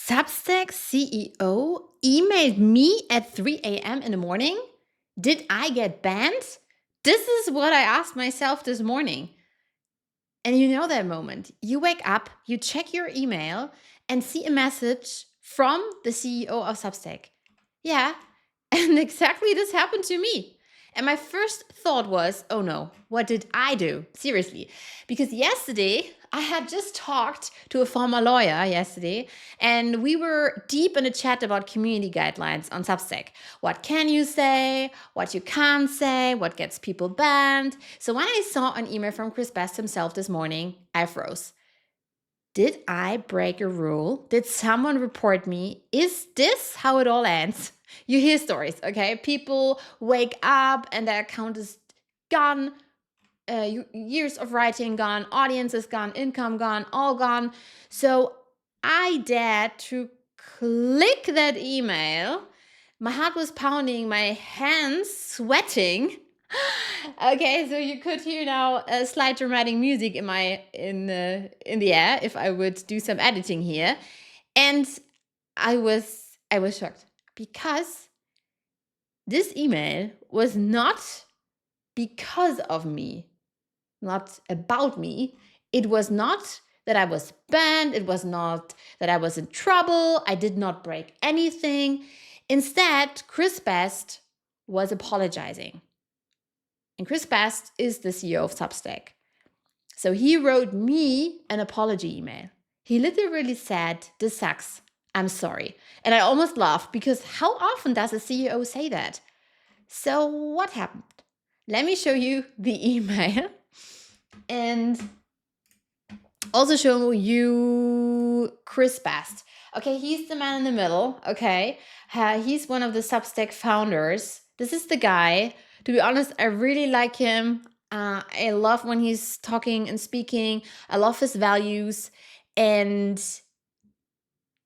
Substack CEO emailed me at 3 a.m. in the morning? Did I get banned? This is what I asked myself this morning. And you know that moment. You wake up, you check your email, and see a message from the CEO of Substack. Yeah, and exactly this happened to me. And my first thought was, oh no, what did I do? Seriously. Because yesterday, I had just talked to a former lawyer yesterday, and we were deep in a chat about community guidelines on Substack. What can you say? What you can't say? What gets people banned? So when I saw an email from Chris Best himself this morning, I froze. Did I break a rule? Did someone report me? Is this how it all ends? You hear stories, okay? People wake up and their account is gone, years of writing gone, audience is gone, income gone, all gone. So I dared to click that email. My heart was pounding, my hands sweating. Okay, so you could hear now a slight dramatic music in the air if I would do some editing here, and I was shocked because this email was not because of me, not about me. It was not that I was banned. It was not that I was in trouble. I did not break anything. Instead, Chris Best was apologizing. And Chris Best is the CEO of Substack. So he wrote me an apology email. He literally said, "This sucks. I'm sorry." And I almost laughed because how often does a CEO say that? So what happened? Let me show you the email and also show you Chris Best. Okay, he's the man in the middle. Okay, he's one of the Substack founders. This is the guy. To be honest, I really like him. I love when he's talking and speaking. I love his values. And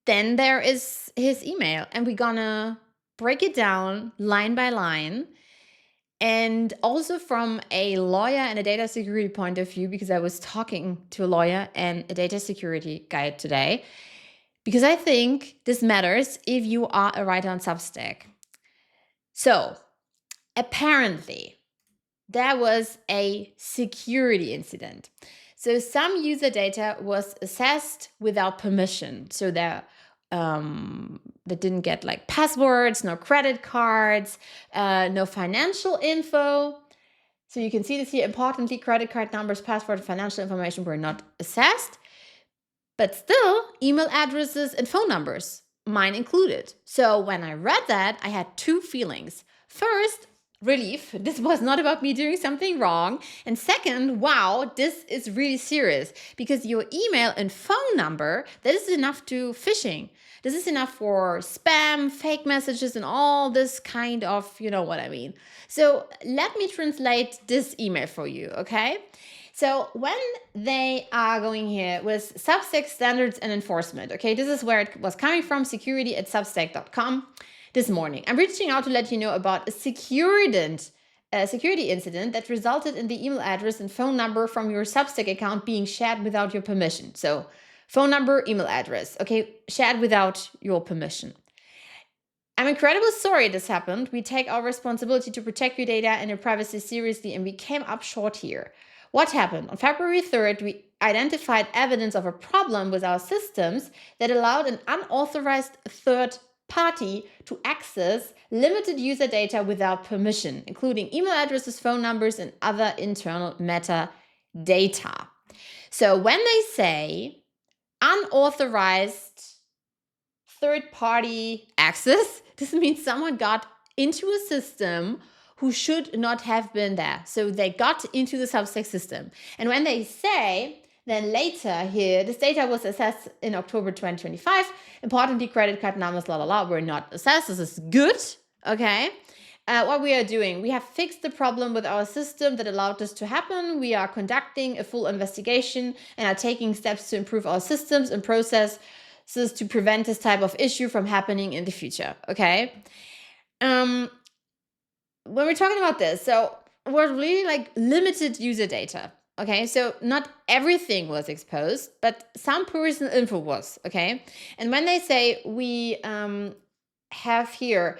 then there is his email, and we're gonna break it down line by line. And also from a lawyer and a data security point of view, because I was talking to a lawyer and a data security guy today, because I think this matters if you are a writer on Substack. So apparently, there was a security incident. So some user data was accessed without permission. So they didn't get like passwords, no credit cards, no financial info. So you can see this here. Importantly, credit card numbers, password, financial information were not accessed. But still, email addresses and phone numbers, mine included. So when I read that, I had two feelings. First, relief. This was not about me doing something wrong. And second, wow, this is really serious because your email and phone number, that is enough to phishing. This is enough for spam, fake messages, and all this kind of, you know what I mean. So let me translate this email for you, okay? So when they are going here with Substack standards and enforcement, okay, this is where it was coming from, security@substack.com. This morning, I'm reaching out to let you know about a security incident that resulted in the email address and phone number from your Substack account being shared without your permission. So phone number, email address, okay, shared without your permission. I'm incredibly sorry this happened. We take our responsibility to protect your data and your privacy seriously, and we came up short here. What happened? On February 3rd, we identified evidence of a problem with our systems that allowed an unauthorized third party to access limited user data without permission, including email addresses, phone numbers, and other internal metadata. So when they say unauthorized third-party access, this means someone got into a system who should not have been there. So they got into the Substack system. And when they say, then later here, this data was assessed in October 2025. Importantly, credit card numbers, were not assessed. This is good, okay? What we are doing, we have fixed the problem with our system that allowed this to happen. We are conducting a full investigation and are taking steps to improve our systems and processes to prevent this type of issue from happening in the future, okay? When we're talking about this, so we're really like limited user data. Okay, so not everything was exposed, but some personal info was. Okay, and when they say we have here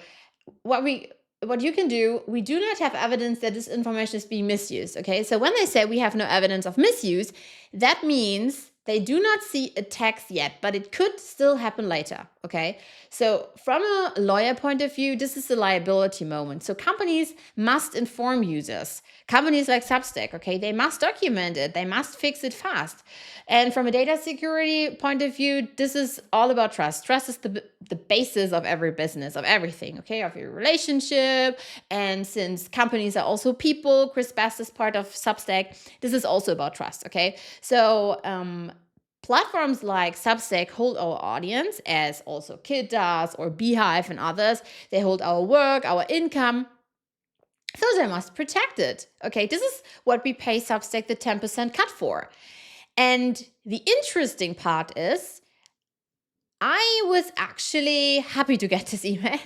what you can do, we do not have evidence that this information is being misused. Okay, so when they say we have no evidence of misuse, that means they do not see a text yet, but it could still happen later. Okay, so from a lawyer point of view, this is a liability moment. So companies must inform users. Companies like Substack, okay, they must document it, they must fix it fast. And from a data security point of view, this is all about trust. Trust is the basis of every business, of everything, okay, of your relationship. And since companies are also people, Chris Best is part of Substack, this is also about trust, okay? So platforms like Substack hold our audience, as also Kid does, or Beehive and others. They hold our work, our income. So they must protect it. Okay, this is what we pay Substack the 10% cut for. And the interesting part is, I was actually happy to get this email.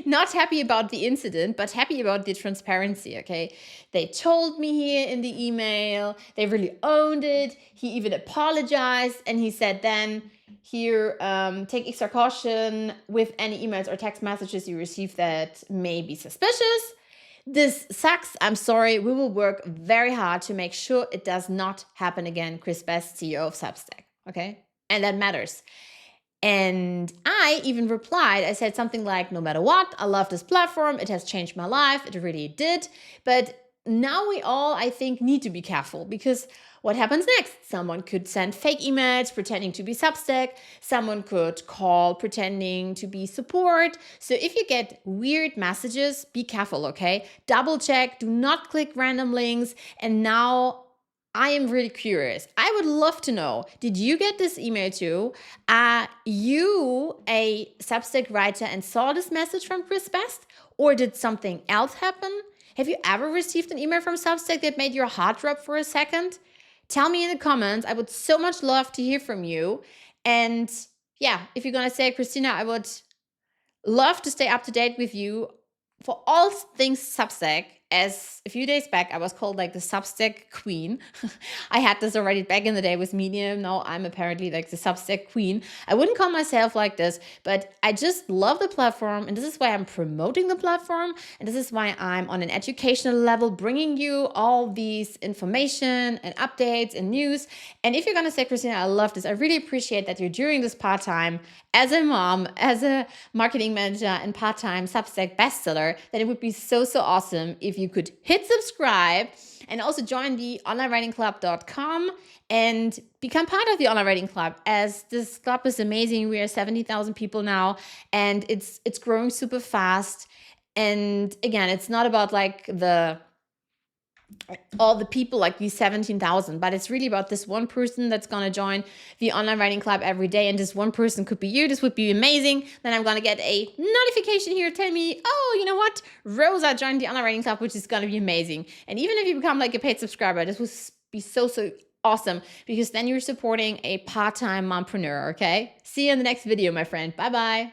Not happy about the incident, but happy about the transparency, okay? They told me here in the email, they really owned it. He even apologized, and he said then, here, take extra caution with any emails or text messages you receive that may be suspicious. This sucks. I'm sorry. We will work very hard to make sure it does not happen again. Chris Best, CEO of Substack. Okay? And that matters. And I even replied, I said something like, no matter what, I love this platform. It has changed my life. It really did. But now we all, I think, need to be careful, because what happens next? Someone could send fake emails pretending to be Substack. Someone could call pretending to be support. So if you get weird messages, be careful, okay? Double check, do not click random links. And now I am really curious. I would love to know, did you get this email too? Are you a Substack writer and saw this message from Chris Best? Or did something else happen? Have you ever received an email from Substack that made your heart drop for a second? Tell me in the comments. I would so much love to hear from you. And yeah, if you're going to say, Christina, I would love to stay up to date with you for all things Substack. As a few days back, I was called like the Substack queen. I had this already back in the day with Medium. Now I'm apparently like the Substack queen. I wouldn't call myself like this, but I just love the platform. And this is why I'm promoting the platform. And this is why I'm on an educational level, bringing you all these information and updates and news. And if you're going to say, Christina, I love this, I really appreciate that you're doing this part-time as a mom, as a marketing manager, and part-time Substack bestseller, then it would be so awesome if you could hit subscribe and also join the onlinewritingclub.com and become part of the Online Writing Club, as this club is amazing. We are 70,000 people now, and it's growing super fast. And again, it's not about like all the people, like these 17,000, but it's really about this one person that's going to join the Online Writing Club every day. And this one person could be you. This would be amazing. Then I'm going to get a notification here telling me, oh, you know what? Rosa joined the Online Writing Club, which is going to be amazing. And even if you become like a paid subscriber, this would be so awesome, because then you're supporting a part-time mompreneur. Okay. See you in the next video, my friend. Bye-bye.